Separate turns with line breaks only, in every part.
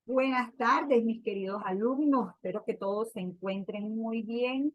Buenas tardes, mis queridos alumnos. Espero que todos se encuentren muy bien.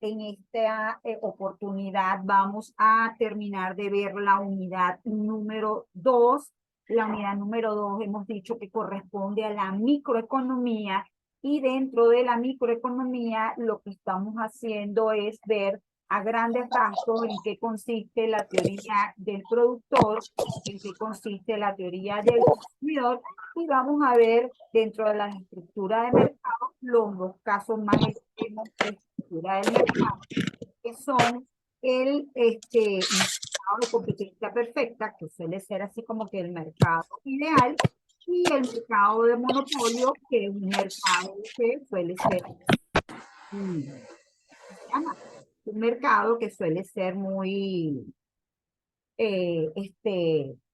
En esta oportunidad vamos a terminar de ver la unidad número 2. La unidad número 2 hemos dicho que corresponde a la microeconomía y dentro de la microeconomía lo que estamos haciendo es ver a grandes rasgos en qué consiste la teoría del productor, en qué consiste la teoría del consumidor y vamos a ver dentro de la estructura de mercado los dos casos más extremos de estructura del mercado, que son el mercado de competencia perfecta, que suele ser así como que el mercado ideal, y el mercado de monopolio, que es un mercado que suele ser ¿cómo se llama? Un mercado que suele ser muy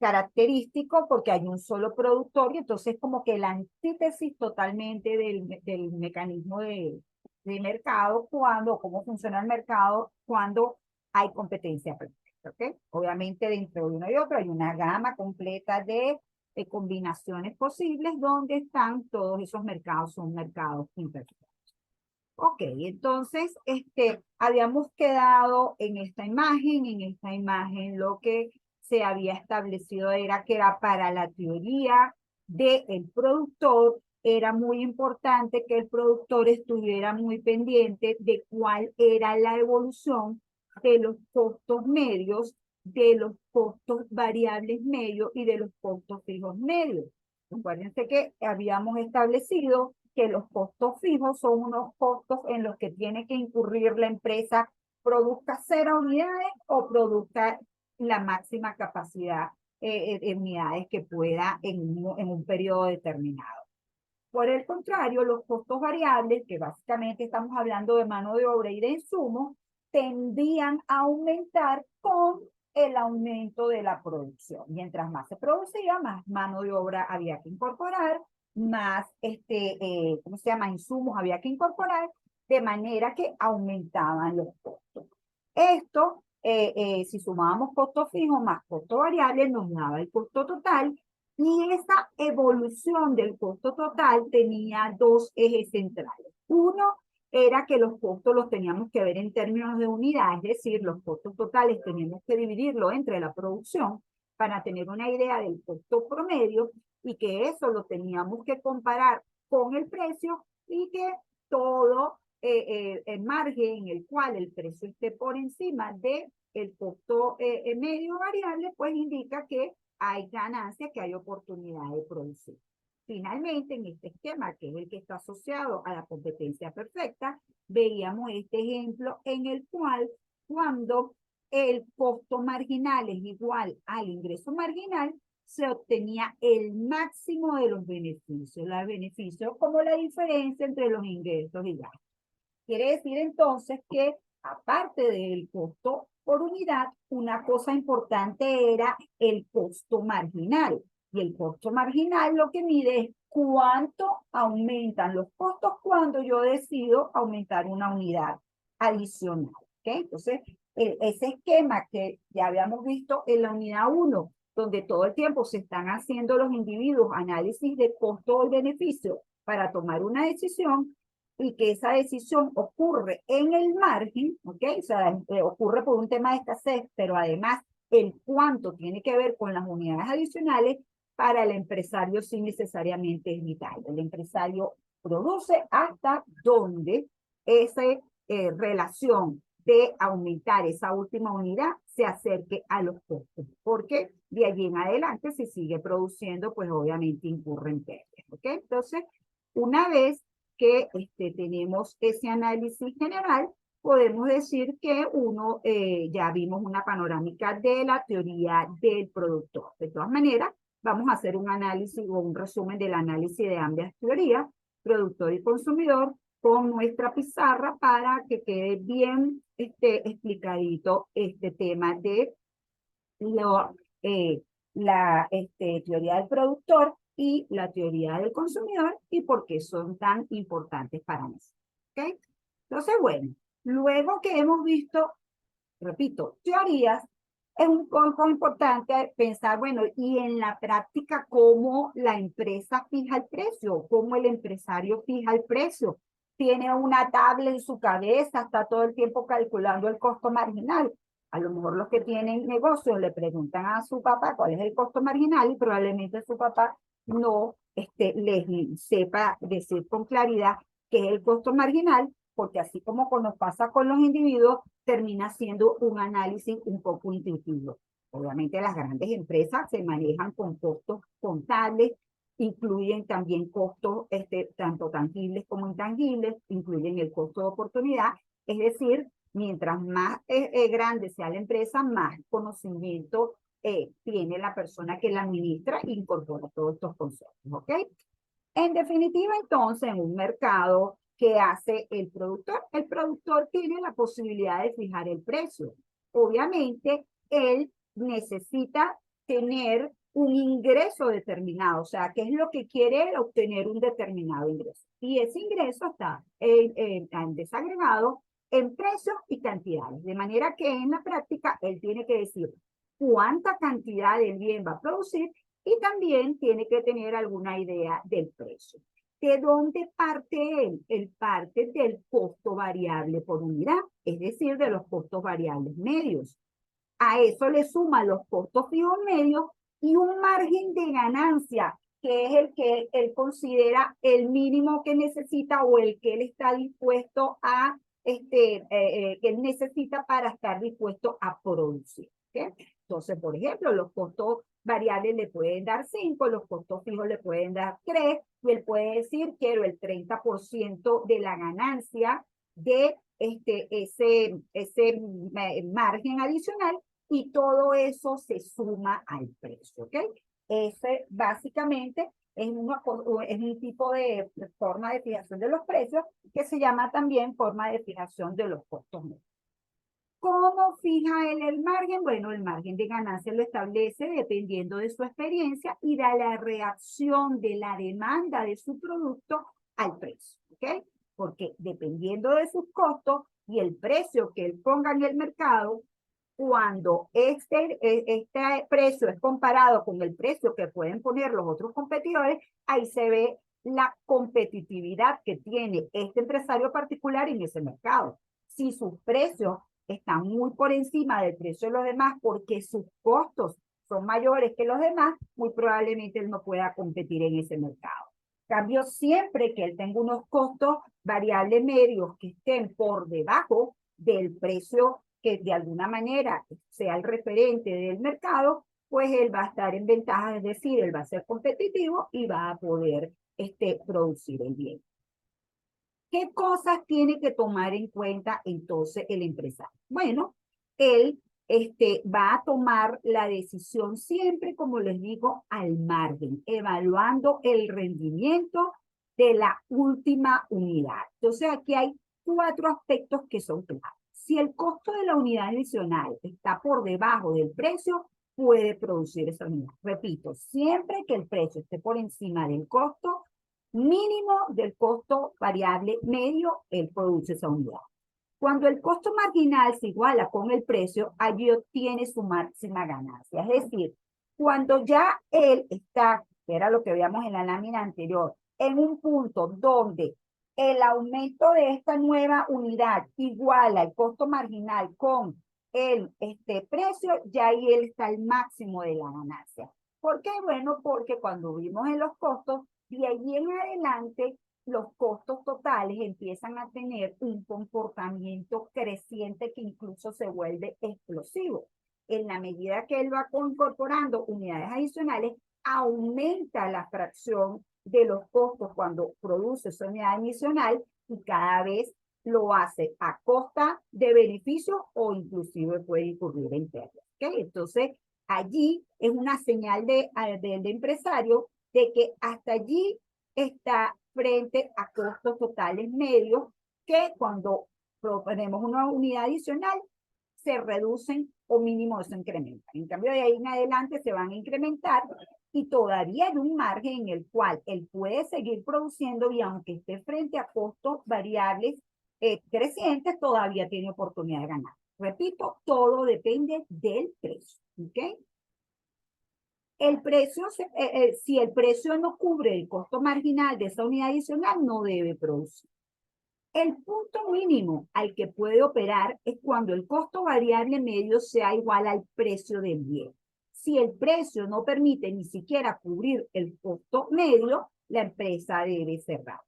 característico porque hay un solo productor y entonces como que la antítesis totalmente del mecanismo de mercado cuando, cómo funciona el mercado cuando hay competencia perfecta, ¿ok? Obviamente dentro de uno y otro hay una gama completa de combinaciones posibles donde están todos esos mercados, son mercados imperfectos. Ok, entonces, habíamos quedado en esta imagen lo que se había establecido era que era para la teoría del productor, era muy importante que el productor estuviera muy pendiente de cuál era la evolución de los costos medios, de los costos variables medios y de los costos fijos medios. Acuérdense que habíamos establecido que los costos fijos son unos costos en los que tiene que incurrir la empresa, produzca 0 unidades o produzca la máxima capacidad de unidades que pueda en un periodo determinado. Por el contrario, los costos variables, que básicamente estamos hablando de mano de obra y de insumos, tendían a aumentar con el aumento de la producción. Mientras más se producía, más mano de obra había que incorporar, más, ¿cómo se llama? Insumos había que incorporar, de manera que aumentaban los costos. Esto, si sumábamos costos fijos más costos variables, nos daba el costo total y esa evolución del costo total tenía dos ejes centrales. Uno era que los costos los teníamos que ver en términos de unidad, es decir, los costos totales teníamos que dividirlo entre la producción para tener una idea del costo promedio y que eso lo teníamos que comparar con el precio y que todo el margen en el cual el precio esté por encima de el costo medio variable, pues indica que hay ganancia, que hay oportunidad de producir. Finalmente, en este esquema, que es el que está asociado a la competencia perfecta, veíamos este ejemplo en el cual cuando el costo marginal es igual al ingreso marginal, se obtenía el máximo de los beneficios. Los beneficios como la diferencia entre los ingresos y gastos. Quiere decir entonces que aparte del costo por unidad, una cosa importante era el costo marginal. Y el costo marginal lo que mide es cuánto aumentan los costos cuando yo decido aumentar una unidad adicional. ¿Okay? Entonces, ese esquema que ya habíamos visto en la unidad 1, donde todo el tiempo se están haciendo los individuos análisis de costo o beneficio para tomar una decisión, y que esa decisión ocurre en el margen, ¿ok? O sea, ocurre por un tema de escasez, pero además el cuánto tiene que ver con las unidades adicionales, para el empresario sí necesariamente es vital. El empresario produce hasta donde esa relación de aumentar esa última unidad se acerque a los costos, porque de allí en adelante si sigue produciendo, pues obviamente incurre en pérdidas, ¿ok? Entonces, una vez que tenemos ese análisis general, podemos decir que uno ya vimos una panorámica de la teoría del productor. De todas maneras, vamos a hacer un análisis o un resumen del análisis de ambas teorías, productor y consumidor, con nuestra pizarra para que quede bien explicadito este tema de lo, la teoría del productor y la teoría del consumidor y por qué son tan importantes para nosotros. ¿Okay? Entonces, bueno, luego que hemos visto, repito, teorías, Es un poco importante pensar, bueno, y en la práctica, ¿cómo la empresa fija el precio? ¿Cómo el empresario fija el precio? Tiene una tabla en su cabeza, está todo el tiempo calculando el costo marginal. A lo mejor los que tienen negocios le preguntan a su papá cuál es el costo marginal y probablemente su papá no les sepa decir con claridad qué es el costo marginal, porque así como nos pasa con los individuos, termina siendo un análisis un poco intuitivo. Obviamente las grandes empresas se manejan con costos contables, incluyen también costos tanto tangibles como intangibles, incluyen el costo de oportunidad, es decir, mientras más grande sea la empresa, más conocimiento tiene la persona que la administra e incorpora todos estos conceptos, ¿ok? En definitiva, entonces, en un mercado, ¿qué hace el productor? El productor tiene la posibilidad de fijar el precio. Obviamente, él necesita tener un ingreso determinado, o sea, ¿qué es lo que quiere él? Obtener un determinado ingreso. Y ese ingreso está desagregado en precios y cantidades, de manera que en la práctica él tiene que decir cuánta cantidad de bien va a producir y también tiene que tener alguna idea del precio. ¿De dónde parte él? Él parte del costo variable por unidad, es decir, de los costos variables medios. A eso le suma los costos fijos medios y un margen de ganancia, que es el que él considera el mínimo que necesita o el que él está dispuesto a, que él necesita para estar dispuesto a producir. ¿Okay? Entonces, por ejemplo, los costos variables le pueden dar 5, los costos fijos le pueden dar 3, y él puede decir, quiero el 30% de la ganancia de ese margen adicional y todo eso se suma al precio, ¿ok? Ese básicamente es un tipo de forma de fijación de los precios que se llama también forma de fijación de los costos medios. ¿Cómo fija él el margen? Bueno, el margen de ganancia lo establece dependiendo de su experiencia y de la reacción de la demanda de su producto al precio, ¿ok? Porque dependiendo de sus costos y el precio que él ponga en el mercado, cuando este precio es comparado con el precio que pueden poner los otros competidores, ahí se ve la competitividad que tiene este empresario particular en ese mercado. Si sus precios están muy por encima del precio de los demás porque sus costos son mayores que los demás, muy probablemente él no pueda competir en ese mercado. Cambio, siempre que él tenga unos costos variables medios que estén por debajo del precio que de alguna manera sea el referente del mercado, pues él va a estar en ventaja, es decir, él va a ser competitivo y va a poder producir el bien. ¿Qué cosas tiene que tomar en cuenta entonces el empresario? Bueno, él va a tomar la decisión siempre, como les digo, al margen, evaluando el rendimiento de la última unidad. Entonces, aquí hay 4 aspectos que son claves. Si el costo de la unidad adicional está por debajo del precio, puede producir esa unidad. Repito, siempre que el precio esté por encima del costo mínimo del costo variable medio, él produce esa unidad. Cuando el costo marginal se iguala con el precio, allí obtiene su máxima ganancia. Es decir, cuando ya él está, que era lo que veíamos en la lámina anterior, en un punto donde el aumento de esta nueva unidad iguala el costo marginal con el precio, ya ahí él está al máximo de la ganancia. ¿Por qué? Bueno, porque cuando vimos en los costos, de ahí en adelante los costos totales empiezan a tener un comportamiento creciente que incluso se vuelve explosivo. En la medida que él va incorporando unidades adicionales, aumenta la fracción de los costos cuando produce esa unidad adicional y cada vez lo hace a costa de beneficio o inclusive puede incurrir en pérdidas. ¿Okay? Entonces, allí es una señal del empresario de que hasta allí está frente a costos totales medios que cuando proponemos una unidad adicional se reducen o mínimo se incrementan. En cambio, de ahí en adelante se van a incrementar y todavía hay un margen en el cual él puede seguir produciendo y aunque esté frente a costos variables crecientes, todavía tiene oportunidad de ganar. Repito, todo depende del precio. ¿Ok? El precio, si el precio no cubre el costo marginal de esa unidad adicional, no debe producir. El punto mínimo al que puede operar es cuando el costo variable medio sea igual al precio del bien. Si el precio no permite ni siquiera cubrir el costo medio, la empresa debe cerrar.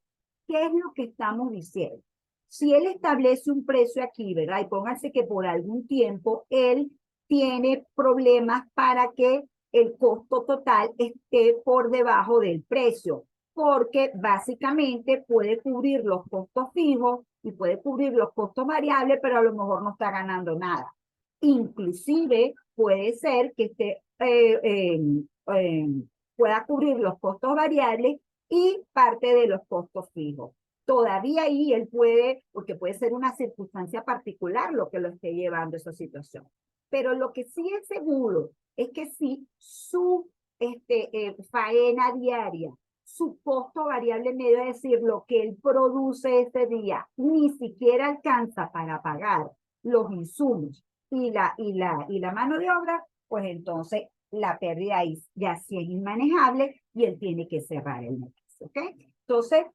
¿Qué es lo que estamos diciendo? Si él establece un precio aquí, ¿verdad? Y pónganse que por algún tiempo él tiene problemas para que el costo total esté por debajo del precio, porque básicamente puede cubrir los costos fijos y puede cubrir los costos variables, pero a lo mejor no está ganando nada. Inclusive puede ser que eh, pueda cubrir los costos variables y parte de los costos fijos. Todavía ahí él puede, porque puede ser una circunstancia particular lo que lo esté llevando a esa situación. Pero lo que sí es seguro es que si su faena diaria, su costo variable medio, es decir, lo que él produce ese día, ni siquiera alcanza para pagar los insumos y la mano de obra, pues entonces la pérdida ya sí es inmanejable y él tiene que cerrar el negocio. ¿Ok? Entonces,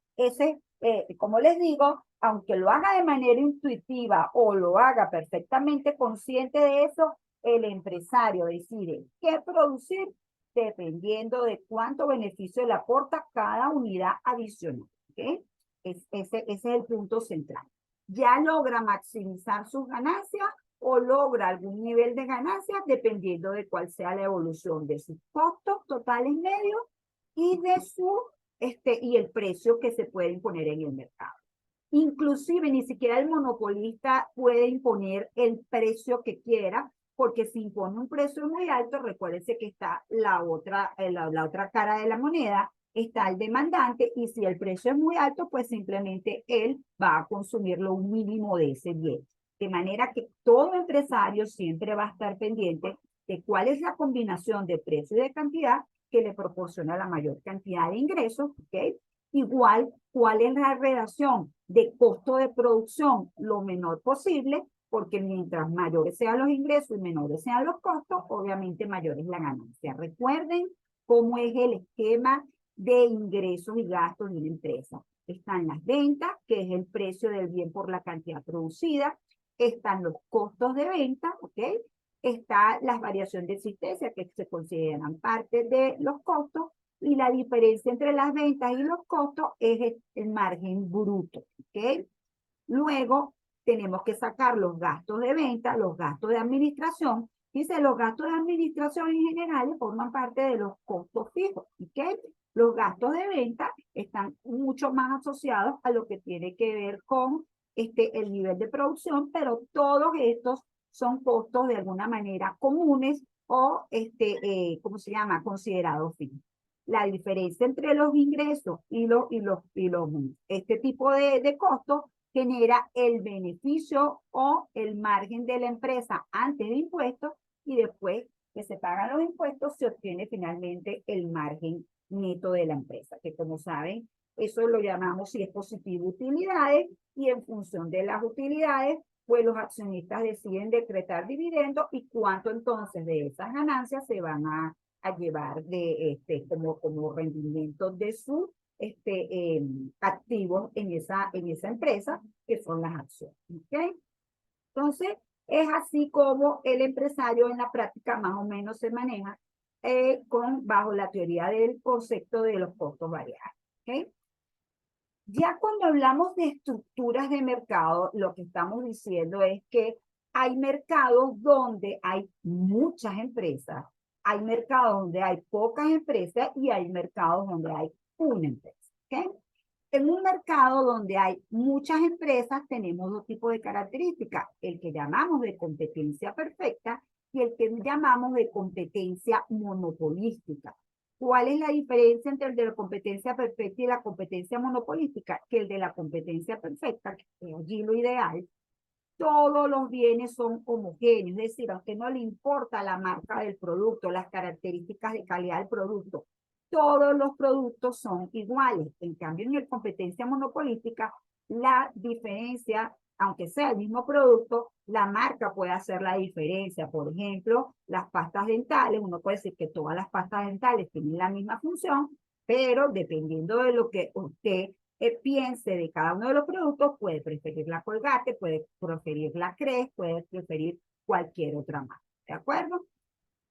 como les digo, aunque lo haga de manera intuitiva o lo haga perfectamente consciente de eso, el empresario decide qué producir dependiendo de cuánto beneficio le aporta cada unidad adicional. ¿Okay? Ese es el punto central. Ya logra maximizar sus ganancias o logra algún nivel de ganancias dependiendo de cuál sea la evolución de sus costos totales medios y de y el precio que se puede imponer en el mercado. Inclusive ni siquiera el monopolista puede imponer el precio que quiera, porque si impone un precio muy alto, recuérdense que está la otra cara de la moneda, está el demandante, y si el precio es muy alto, pues simplemente él va a consumirlo un mínimo de ese bien. De manera que todo empresario siempre va a estar pendiente de cuál es la combinación de precio y de cantidad que le proporciona la mayor cantidad de ingresos, ¿ok? Igual, cuál es la relación de costo de producción lo menor posible, porque mientras mayores sean los ingresos y menores sean los costos, obviamente mayor es la ganancia. Recuerden cómo es el esquema de ingresos y gastos de una empresa. Están las ventas, que es el precio del bien por la cantidad producida. Están los costos de venta, ¿ok? Está la variación de existencia, que se consideran parte de los costos, y la diferencia entre las ventas y los costos es el margen bruto. ¿Ok? Luego tenemos que sacar los gastos de venta, los gastos de administración. Dice, los gastos de administración en general forman parte de los costos fijos. ¿Ok? Los gastos de venta están mucho más asociados a lo que tiene que ver con el nivel de producción, pero todos estos son costos de alguna manera comunes o, ¿cómo se llama? Considerados fijos. La diferencia entre los ingresos este tipo de costos genera el beneficio o el margen de la empresa antes de impuestos, y después que se pagan los impuestos se obtiene finalmente el margen neto de la empresa, que como saben, eso lo llamamos, si es positivo, utilidades, y en función de las utilidades, pues los accionistas deciden decretar dividendos y cuánto entonces de esas ganancias se van a llevar como rendimiento de sus activos en esa empresa, que son las acciones. ¿Okay? Entonces, es así como el empresario en la práctica más o menos se maneja bajo la teoría del concepto de los costos variables. ¿Okay? Ya cuando hablamos de estructuras de mercado, lo que estamos diciendo es que hay mercados donde hay muchas empresas, hay mercados donde hay pocas empresas y hay mercados donde hay una empresa. ¿Okay? En un mercado donde hay muchas empresas tenemos dos tipos de características, el que llamamos de competencia perfecta y el que llamamos de competencia monopolística. ¿Cuál es la diferencia entre el de la competencia perfecta y la competencia monopolística? Que el de la competencia perfecta, que es allí lo ideal, todos los bienes son homogéneos, es decir, a usted no le importa la marca del producto, las características de calidad del producto, todos los productos son iguales. En cambio, en la competencia monopolística, la diferencia aunque sea el mismo producto, la marca puede hacer la diferencia. Por ejemplo, las pastas dentales, uno puede decir que todas las pastas dentales tienen la misma función, pero dependiendo de lo que usted piense de cada uno de los productos, puede preferir la Colgate, puede preferir la Crest, puede preferir cualquier otra marca. ¿De acuerdo?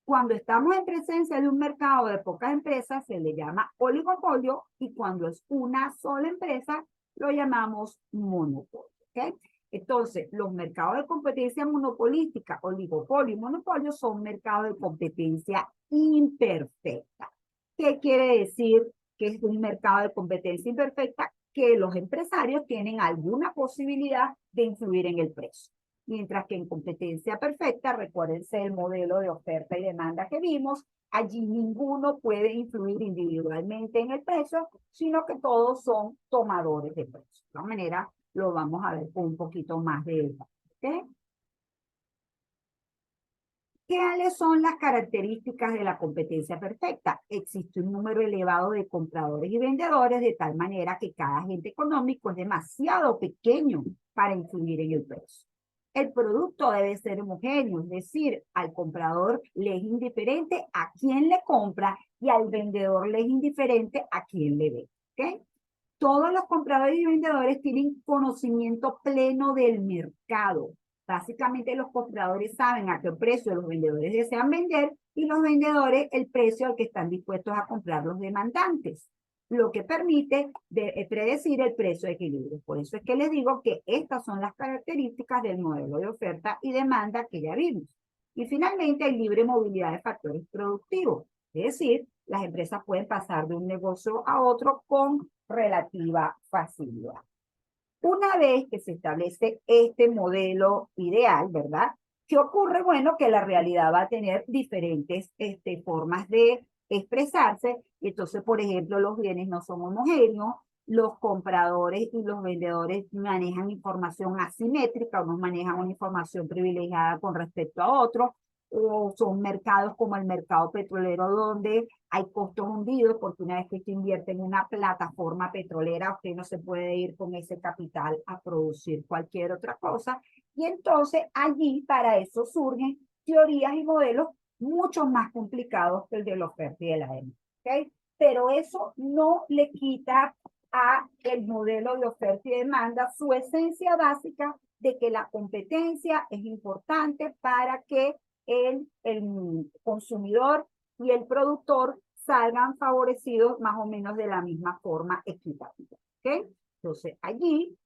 Cuando estamos en presencia de un mercado de pocas empresas, se le llama oligopolio, y cuando es una sola empresa, lo llamamos monopolio. ¿Okay? Entonces, los mercados de competencia monopolística, oligopolio y monopolio son mercados de competencia imperfecta. ¿Qué quiere decir que es un mercado de competencia imperfecta? Que los empresarios tienen alguna posibilidad de influir en el precio. Mientras que en competencia perfecta, recuérdense el modelo de oferta y demanda que vimos, allí ninguno puede influir individualmente en el precio, sino que todos son tomadores de precio. De todas maneras, lo vamos a ver con un poquito más de detalle. ¿Okay? ¿Cuáles son las características de la competencia perfecta? Existe un número elevado de compradores y vendedores, de tal manera que cada agente económico es demasiado pequeño para influir en el precio. El producto debe ser homogéneo, es decir, al comprador le es indiferente a quién le compra y al vendedor le es indiferente a quién le ve. ¿Okay? Todos los compradores y vendedores tienen conocimiento pleno del mercado. Básicamente los compradores saben a qué precio los vendedores desean vender y los vendedores el precio al que están dispuestos a comprar los demandantes, lo que permite predecir el precio de equilibrio. Por eso es que les digo que estas son las características del modelo de oferta y demanda que ya vimos. Y finalmente hay libre movilidad de factores productivos, es decir, las empresas pueden pasar de un negocio a otro con relativa facilidad. Una vez que se establece este modelo ideal, ¿verdad? ¿Qué ocurre? Bueno, que la realidad va a tener diferentes formas de expresarse. Entonces, por ejemplo, los bienes no son homogéneos, los compradores y los vendedores manejan información asimétrica, unos manejan una información privilegiada con respecto a otros, o son mercados como el mercado petrolero donde hay costos hundidos, porque una vez que usted invierte en una plataforma petrolera, usted no se puede ir con ese capital a producir cualquier otra cosa. Y entonces allí para eso surgen teorías y modelos mucho más complicados que el de la oferta y de la demanda. ¿Okay? Pero eso no le quita a el modelo de oferta y demanda su esencia básica de que la competencia es importante para que el consumidor y el productor salgan favorecidos más o menos de la misma forma equitativa. ¿Okay? Entonces, allí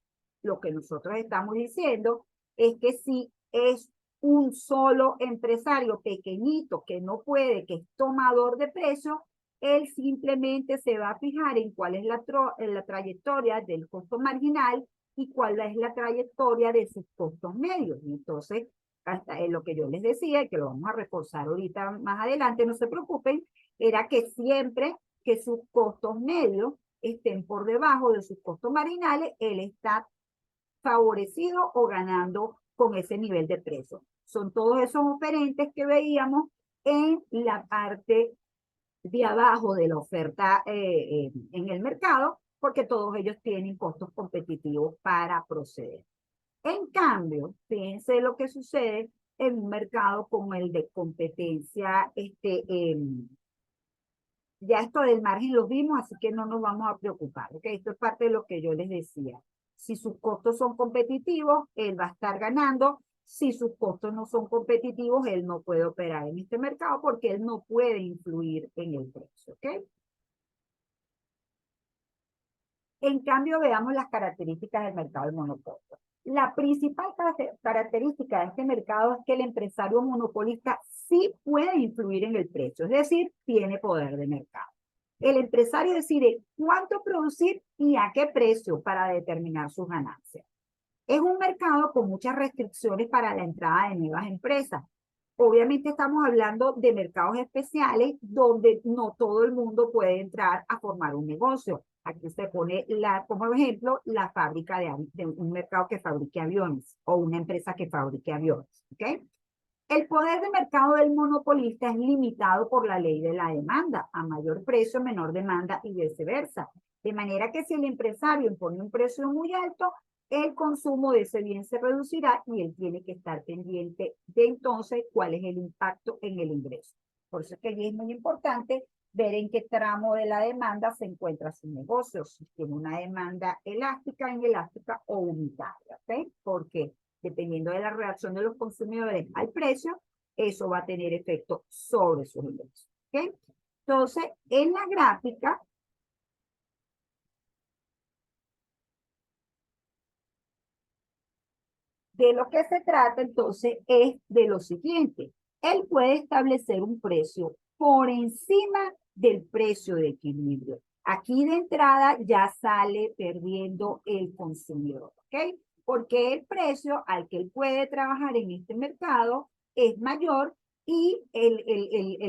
lo que nosotros estamos diciendo es que si es un solo empresario pequeñito que no puede, que es tomador de precios, él simplemente se va a fijar en cuál es la trayectoria del costo marginal y cuál es la trayectoria de sus costos medios. Y entonces, hasta lo que yo les decía, y que lo vamos a reforzar ahorita más adelante, no se preocupen, era que siempre que sus costos medios estén por debajo de sus costos marginales, él está favorecido o ganando con ese nivel de precio. Son todos esos oferentes que veíamos en la parte de abajo de la oferta en el mercado, porque todos ellos tienen costos competitivos para proceder. En cambio, fíjense lo que sucede en un mercado como el de competencia, ya esto del margen lo vimos, así que no nos vamos a preocupar, ¿ok? Esto es parte de lo que yo les decía. Si sus costos son competitivos, él va a estar ganando. Si sus costos no son competitivos, él no puede operar en este mercado porque él no puede influir en el precio, ¿ok? En cambio, veamos las características del mercado del monopolio. La principal característica de este mercado es que el empresario monopolista sí puede influir en el precio, es decir, tiene poder de mercado. El empresario decide cuánto producir y a qué precio para determinar sus ganancias. Es un mercado con muchas restricciones para la entrada de nuevas empresas. Obviamente estamos hablando de mercados especiales donde no todo el mundo puede entrar a formar un negocio. Aquí se pone como ejemplo la fábrica de un mercado que fabrique aviones o una empresa que fabrique aviones. ¿Okay? El poder de mercado del monopolista es limitado por la ley de la demanda. A mayor precio, menor demanda y viceversa. De manera que si el empresario impone un precio muy alto, el consumo de ese bien se reducirá y él tiene que estar pendiente de entonces cuál es el impacto en el ingreso. Por eso es que allí es muy importante ver en qué tramo de la demanda se encuentra su negocio, si tiene una demanda elástica, inelástica o unitaria, ¿ok? Porque dependiendo de la reacción de los consumidores al precio, eso va a tener efecto sobre sus ingresos, ¿ok? Entonces, en la gráfica, de lo que se trata entonces es de lo siguiente. Él puede establecer un precio por encima del precio de equilibrio. Aquí de entrada ya sale perdiendo el consumidor, ¿ok? Porque el precio al que él puede trabajar en este mercado es mayor y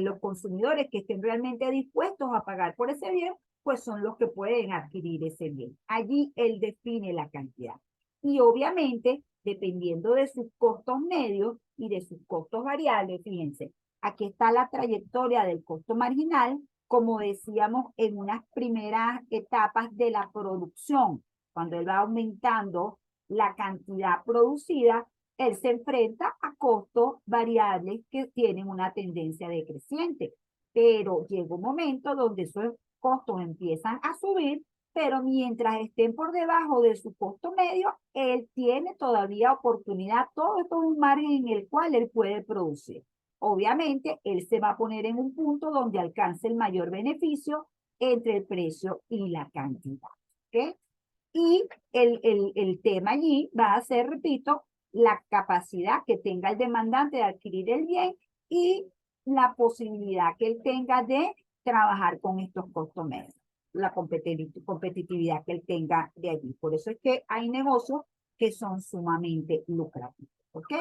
los consumidores que estén realmente dispuestos a pagar por ese bien, pues son los que pueden adquirir ese bien. Allí él define la cantidad. Y obviamente, dependiendo de sus costos medios y de sus costos variables, fíjense, aquí está la trayectoria del costo marginal, como decíamos en unas primeras etapas de la producción, cuando él va aumentando la cantidad producida, él se enfrenta a costos variables que tienen una tendencia decreciente, pero llega un momento donde esos costos empiezan a subir, pero mientras estén por debajo de su costo medio, él tiene todavía oportunidad, todo esto es un margen en el cual él puede producir. Obviamente, él se va a poner en un punto donde alcance el mayor beneficio entre el precio y la cantidad. ¿Ok? Y el tema allí va a ser, repito, la capacidad que tenga el demandante de adquirir el bien y la posibilidad que él tenga de trabajar con estos costos medios, la competitividad que él tenga de allí. Por eso es que hay negocios que son sumamente lucrativos. ¿Ok?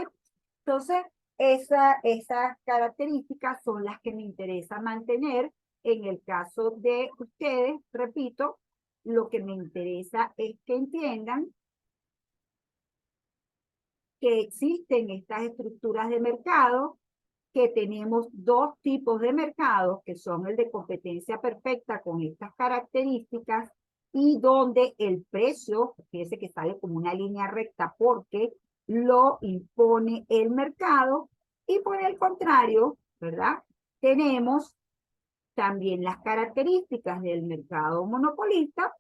Entonces, esas características son las que me interesa mantener. En el caso de ustedes, repito, lo que me interesa es que entiendan que existen estas estructuras de mercado, que tenemos dos tipos de mercados, que son el de competencia perfecta con estas características y donde el precio, fíjese que sale como una línea recta porque lo impone el mercado, y por el contrario, ¿verdad? Tenemos también las características del mercado monopolista,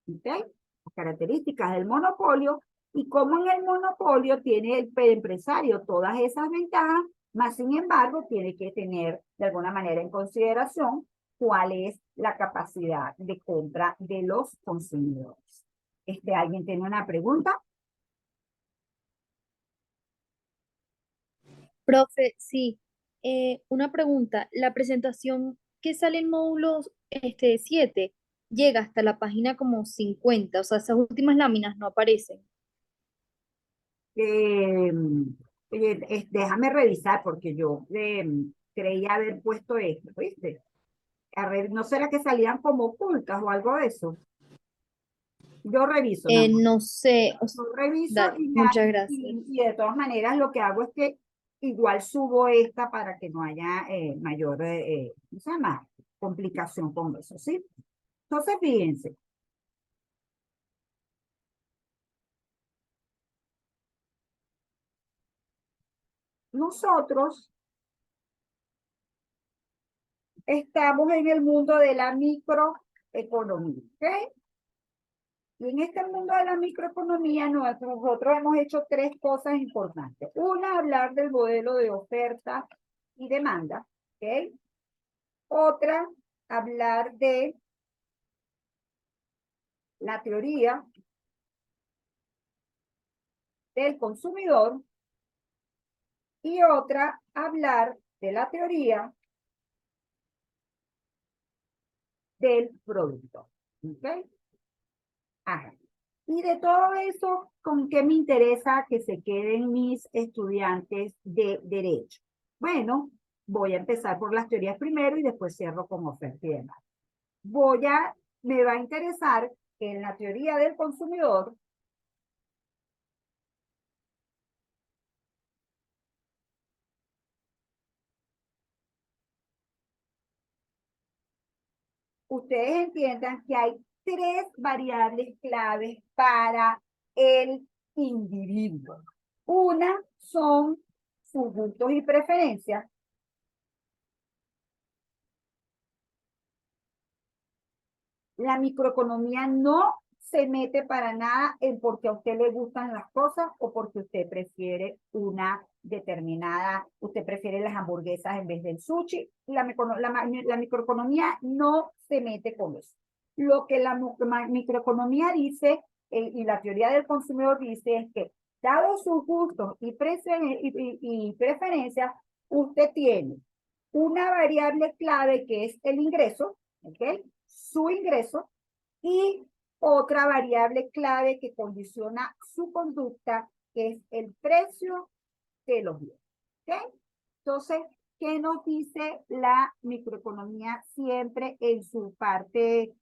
¿okay? Las características del monopolio y cómo en el monopolio tiene el empresario todas esas ventajas, más sin embargo tiene que tener de alguna manera en consideración cuál es la capacidad de compra de los consumidores. ¿Alguien tiene una pregunta?
Profe, sí. Una pregunta. La presentación que sale en módulos 7 llega hasta la página como 50, o sea, esas últimas láminas no aparecen.
Eh, Déjame revisar porque yo creía haber puesto esto, ¿viste? A ver, ¿no será que salían como ocultas o algo de eso? Yo reviso, nada más.
No sé,
Yo reviso
dale, muchas gracias.
y de todas maneras lo que hago es que igual subo esta para que no haya mayor, ¿cómo se llama? Complicación con eso, ¿sí? Entonces, fíjense, nosotros estamos en el mundo de la microeconomía, ¿ok? Y en este mundo de la microeconomía nosotros hemos hecho tres cosas importantes. Una, hablar del modelo de oferta y demanda, ¿ok? Otra, hablar de la teoría del consumidor y otra, hablar de la teoría del producto. ¿Ok? Ajá. Y de todo eso, ¿con qué me interesa que se queden mis estudiantes de derecho? Bueno, voy a empezar por las teorías primero y después cierro con oferta y demanda. Me va a interesar que en la teoría del consumidor, ustedes entiendan que hay tres variables claves para el individuo. Una son sus gustos y preferencias. La microeconomía no se mete para nada en porque a usted le gustan las cosas o porque usted prefiere una determinada, usted prefiere las hamburguesas en vez del sushi. La microeconomía no se mete con eso. Lo que la microeconomía dice y la teoría del consumidor dice es que, dado sus gustos y preferencias, usted tiene una variable clave que es el ingreso, ¿ok? Su ingreso, y otra variable clave que condiciona su conducta, que es el precio de los bienes. ¿Ok? Entonces, ¿qué nos dice la microeconomía siempre en su parte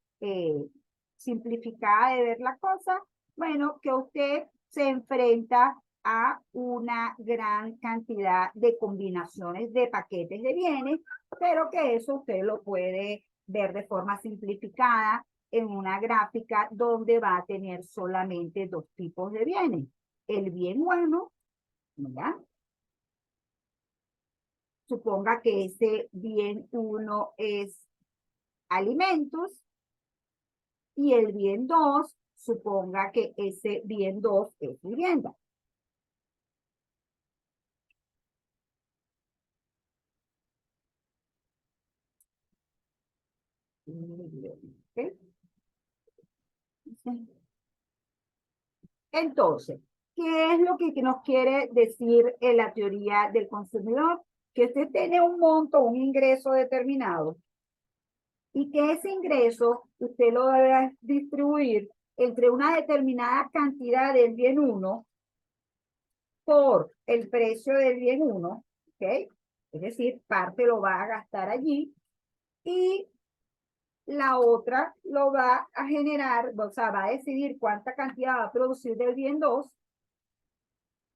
simplificada de ver la cosa? Bueno, que usted se enfrenta a una gran cantidad de combinaciones de paquetes de bienes, pero que eso usted lo puede ver de forma simplificada en una gráfica donde va a tener solamente dos tipos de bienes. El bien bueno, ¿ya? Suponga que ese bien uno es alimentos y el bien 2, suponga que ese bien 2 es vivienda. ¿Okay? Entonces, ¿qué es lo que nos quiere decir en la teoría del consumidor? Que usted tiene un monto, un ingreso determinado y que ese ingreso usted lo debe distribuir entre una determinada cantidad del bien 1 por el precio del bien 1, ¿ok? Es decir, parte lo va a gastar allí y la otra lo va a generar, o sea, va a decidir cuánta cantidad va a producir del bien 2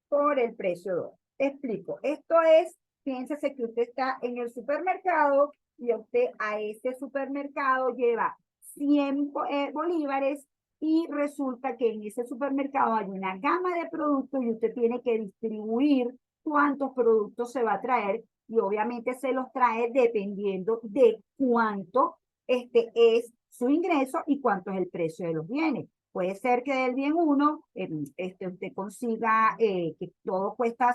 por el precio 2. Te explico. Esto es, piénsese que usted está en el supermercado y usted a ese supermercado lleva 100 bolívares y resulta que en ese supermercado hay una gama de productos y usted tiene que distribuir cuántos productos se va a traer y obviamente se los trae dependiendo de cuánto es su ingreso y cuánto es el precio de los bienes. Puede ser que del bien 1 usted consiga que todo cuesta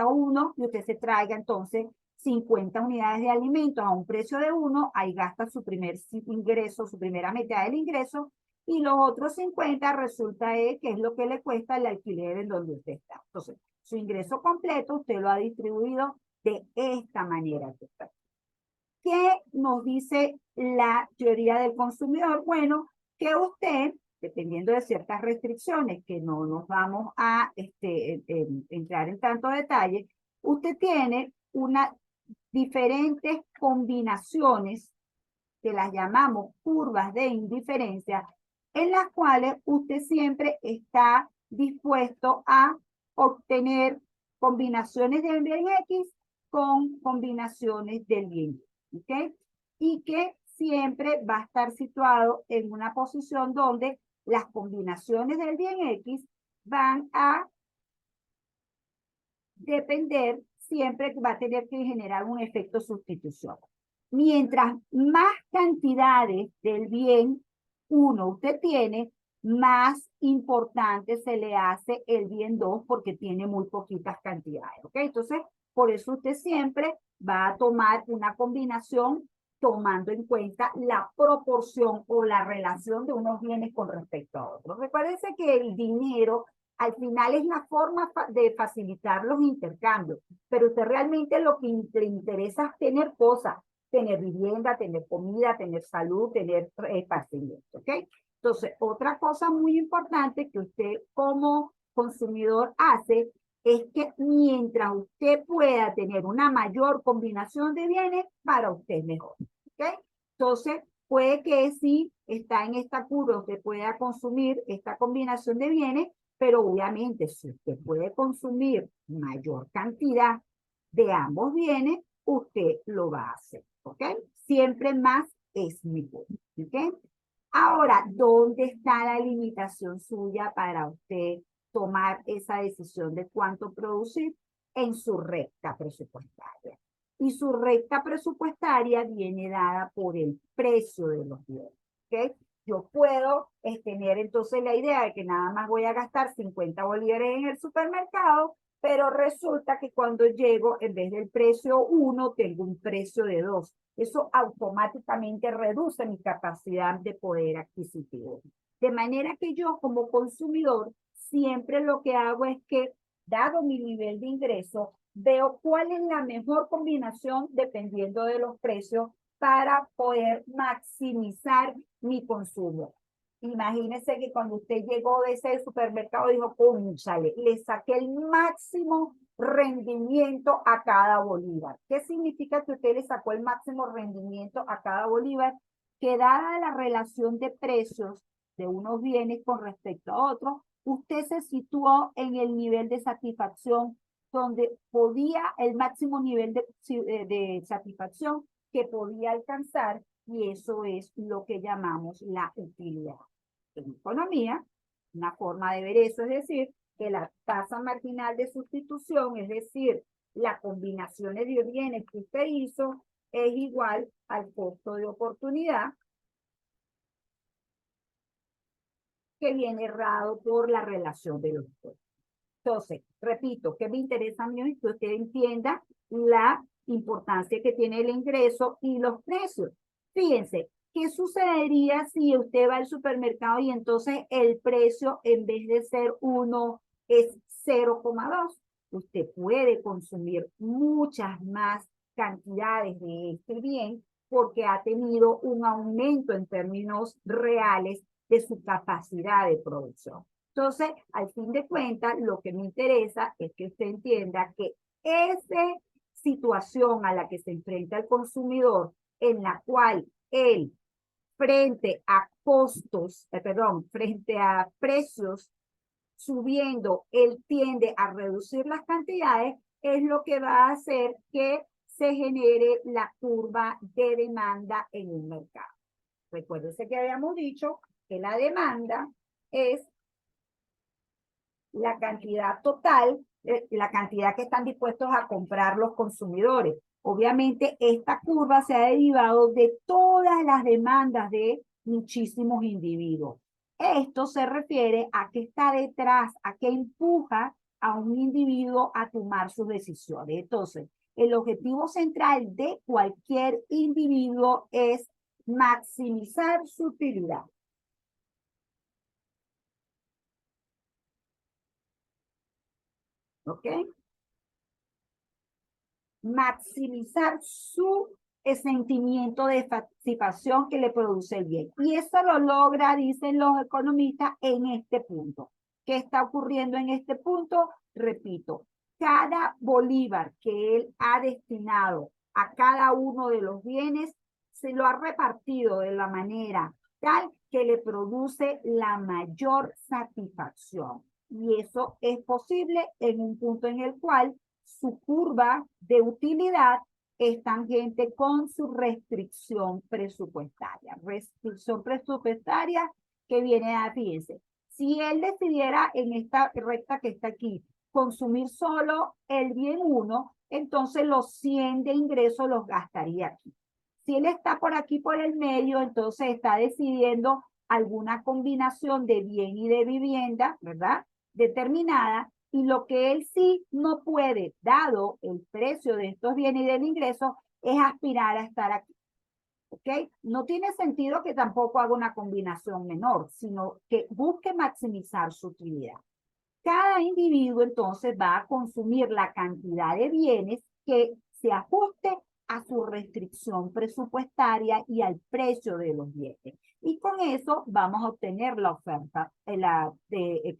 1 y usted se traiga entonces 50 unidades de alimentos a un precio de 1, ahí gasta su primer ingreso, su primera mitad del ingreso, y los otros 50 resulta que es lo que le cuesta el alquiler en donde usted está. Entonces, su ingreso completo usted lo ha distribuido de esta manera. ¿Qué nos dice la teoría del consumidor? Bueno, que usted, dependiendo de ciertas restricciones que no nos vamos a entrar en tanto detalle, usted tiene unas diferentes combinaciones que las llamamos curvas de indiferencia, en las cuales usted siempre está dispuesto a obtener combinaciones del bien X con combinaciones del bien Y, ¿ok? Y que siempre va a estar situado en una posición donde las combinaciones del bien X van a depender, siempre va a tener que generar un efecto sustitución. Mientras más cantidades del bien uno usted tiene, más importante se le hace el bien 2 porque tiene muy poquitas cantidades. ¿Ok? Entonces, por eso usted siempre va a tomar una combinación tomando en cuenta la proporción o la relación de unos bienes con respecto a otros. Recuérdense que el dinero al final es la forma de facilitar los intercambios, pero usted realmente lo que le interesa es tener cosas, tener vivienda, tener comida, tener salud, tener esparcimiento, ¿ok? Entonces, otra cosa muy importante que usted como consumidor hace es que mientras usted pueda tener una mayor combinación de bienes, para usted es mejor, ¿ok? Entonces, puede que si está en esta curva, usted pueda consumir esta combinación de bienes, pero obviamente si usted puede consumir mayor cantidad de ambos bienes, usted lo va a hacer, ¿ok? Siempre más es mejor, ¿ok? Ahora, ¿dónde está la limitación suya para usted tomar esa decisión de cuánto producir? En su recta presupuestaria. Y su recta presupuestaria viene dada por el precio de los bienes. ¿Ok? Yo puedo tener entonces la idea de que nada más voy a gastar 50 bolívares en el supermercado, pero resulta que cuando llego, en vez del precio 1, tengo un precio de 2. Eso automáticamente reduce mi capacidad de poder adquisitivo. De manera que yo como consumidor siempre lo que hago es que, dado mi nivel de ingreso, veo cuál es la mejor combinación dependiendo de los precios para poder maximizar mi consumo. Imagínese que cuando usted llegó de ese supermercado dijo, cónchale, le saqué el máximo rendimiento a cada bolívar. ¿Qué significa que usted le sacó el máximo rendimiento a cada bolívar? Que dada la relación de precios de unos bienes con respecto a otros, usted se situó en el nivel de satisfacción donde podía, el máximo nivel de satisfacción que podía alcanzar, y eso es lo que llamamos la utilidad. En economía, una forma de ver eso es decir, que la tasa marginal de sustitución, es decir, las combinaciones de bienes que usted hizo, es igual al costo de oportunidad que viene errado por la relación de los dos. Entonces, repito, que me interesa a mí que usted entienda la importancia que tiene el ingreso y los precios. Fíjense, ¿qué sucedería si usted va al supermercado y entonces el precio en vez de ser 1 es 0,2? Usted puede consumir muchas más cantidades de este bien porque ha tenido un aumento en términos reales de su capacidad de producción. Entonces, al fin de cuentas, lo que me interesa es que usted entienda que esa situación a la que se enfrenta el consumidor, en la cual él, frente a costos, frente a precios subiendo, él tiende a reducir las cantidades, es lo que va a hacer que se genere la curva de demanda en un mercado. Recuérdense que habíamos dicho que la demanda es la cantidad total, la cantidad que están dispuestos a comprar los consumidores. Obviamente, esta curva se ha derivado de todas las demandas de muchísimos individuos. Esto se refiere a qué está detrás, a qué empuja a un individuo a tomar sus decisiones. Entonces, el objetivo central de cualquier individuo es maximizar su utilidad. ¿Ok? Maximizar su sentimiento de satisfacción que le produce el bien. Y eso lo logra, dicen los economistas, en este punto. ¿Qué está ocurriendo en este punto? Repito, cada bolívar que él ha destinado a cada uno de los bienes, se lo ha repartido de la manera tal que le produce la mayor satisfacción. Y eso es posible en un punto en el cual su curva de utilidad es tangente con su restricción presupuestaria. Restricción presupuestaria que viene a, fíjense, si él decidiera en esta recta que está aquí, consumir solo el bien 1, entonces los 100 de ingreso los gastaría aquí. Si él está por aquí por el medio, entonces está decidiendo alguna combinación de bien y de vivienda, ¿verdad? Determinada, y lo que él sí no puede, dado el precio de estos bienes y del ingreso, es aspirar a estar aquí. ¿Ok? No tiene sentido que tampoco haga una combinación menor, sino que busque maximizar su utilidad. Cada individuo entonces va a consumir la cantidad de bienes que se ajuste a su restricción presupuestaria y al precio de los bienes. Y con eso vamos a obtener la oferta, la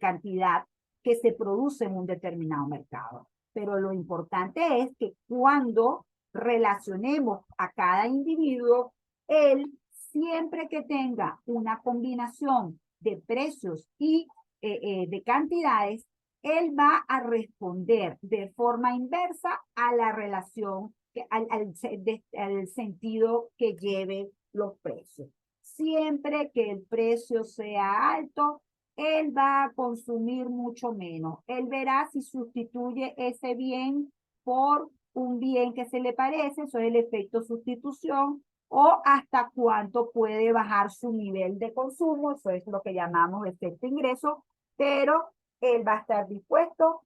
cantidad que se produce en un determinado mercado. Pero lo importante es que cuando relacionemos a cada individuo, él siempre que tenga una combinación de precios y de cantidades, él va a responder de forma inversa a la relación, al sentido que lleve los precios. siempre que el precio sea alto, él va a consumir mucho menos. Él verá si sustituye ese bien por un bien que se le parece, eso es el efecto sustitución, o hasta cuánto puede bajar su nivel de consumo, eso es lo que llamamos efecto ingreso, pero él va a estar dispuesto,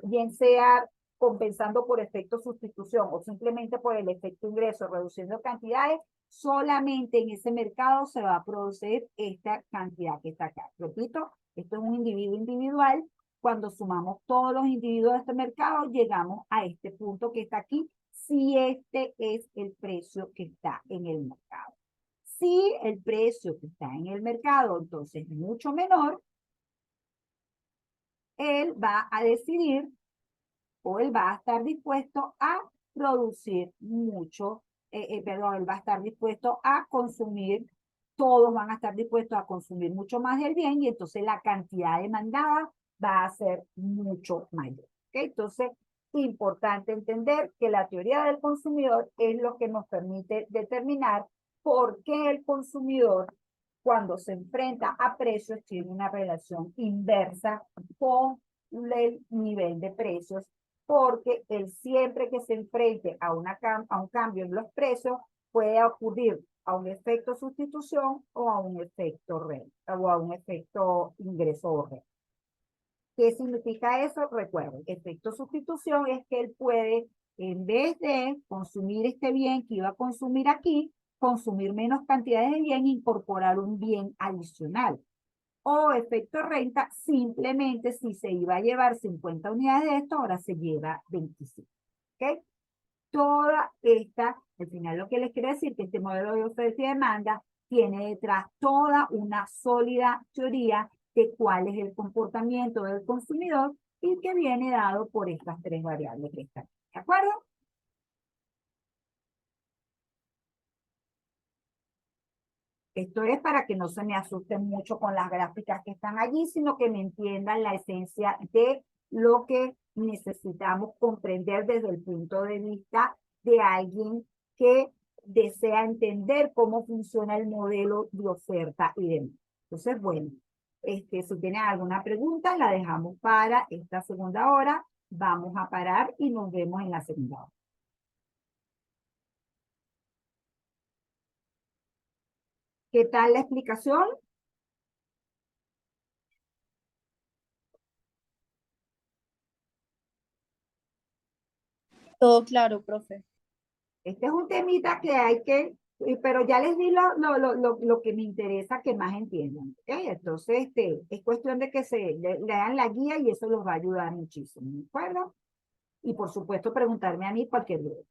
bien sea compensando por efecto sustitución o simplemente por el efecto ingreso, reduciendo cantidades, solamente en ese mercado se va a producir esta cantidad que está acá. Repito, esto es un individuo individual. Cuando sumamos todos los individuos de este mercado, llegamos a este punto que está aquí, si este es el precio que está en el mercado. Si el precio que está en el mercado, entonces, es mucho menor, él va a decidir o él va a estar dispuesto a producir mucho, perdón, él va a estar dispuesto a consumir, todos van a estar dispuestos a consumir mucho más del bien y entonces la cantidad demandada va a ser mucho mayor. ¿Okay? Entonces, importante entender que la teoría del consumidor es lo que nos permite determinar por qué el consumidor, cuando se enfrenta a precios, tiene una relación inversa con el nivel de precios, porque él siempre que se enfrente a un cambio en los precios puede ocurrir a un efecto sustitución o a un efecto renta o a un efecto ingreso o renta. ¿Qué significa eso? Recuerden, efecto sustitución es que él puede, en vez de consumir este bien que iba a consumir aquí, consumir menos cantidades de bien e incorporar un bien adicional. O efecto renta, simplemente si se iba a llevar 50 unidades de esto, ahora se lleva 25. ¿Ok? Toda esta, al final lo que les quiero decir, que este modelo de oferta y demanda tiene detrás toda una sólida teoría de cuál es el comportamiento del consumidor y que viene dado por estas tres variables que están. ¿De acuerdo? Esto es para que no se me asusten mucho con las gráficas que están allí, sino que me entiendan la esencia de lo que necesitamos comprender desde el punto de vista de alguien que desea entender cómo funciona el modelo de oferta y demás. Entonces, bueno, si tienen alguna pregunta, la dejamos para esta segunda hora. Vamos a parar y nos vemos en la segunda hora. ¿Qué tal la explicación?
Todo claro, profe.
Este es un temita que hay que, pero ya les di lo que me interesa que más entiendan. ¿Okay? Entonces, es cuestión de que se lean la guía y eso los va a ayudar muchísimo. ¿De acuerdo? Y por supuesto, preguntarme a mí cualquier duda.